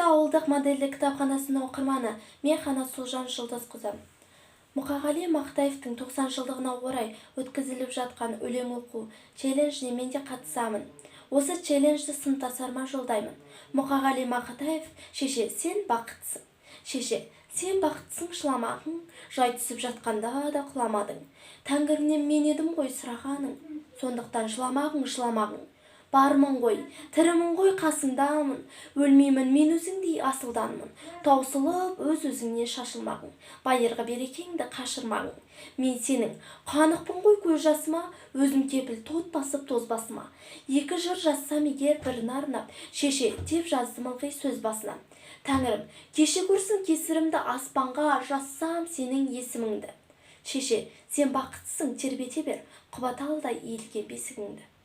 ауылдық модельді кітапханасының оқырманы, мен Қанат Сұлжан Жұлдызқызы. Мұқағали Мақтаевтың 90 жылдығына орай өткізіліп жатқан өлең оқу челленджіне мен де қатысамын. Осы челленджді сыныптастарыма жолдаймын. Мұқағали Мақтаев: шеше, сен бақыттысың. Шеше, сен бақыттысың, жыламағың, жай түсіп жатқанда да құламадың. Тәңіріңнен мен едім ғой сұрағаның, сондықтан жыламағың. Бармын ғой, тірімін ғой, қасыңдамын, өлмеймін мен өзіңдей асылданмын. Таусылып өз-өзіңнен шашылмағың, байырғы берекеңді қашырмағың. Мен сенің қанықпын ғой көз жасыма, өзім кепіл тот басып тоз басыма. Екі жыр жазсам егер бірін арнап, шеше деп жаздым ылғи сөз басына. Тәңірім, кеше көрсін кесірімді, аспанға жазсам сенің есіміңді. Шеше, сен бақыттысың, тербете бер, құбаталдай иілген бесігіңді.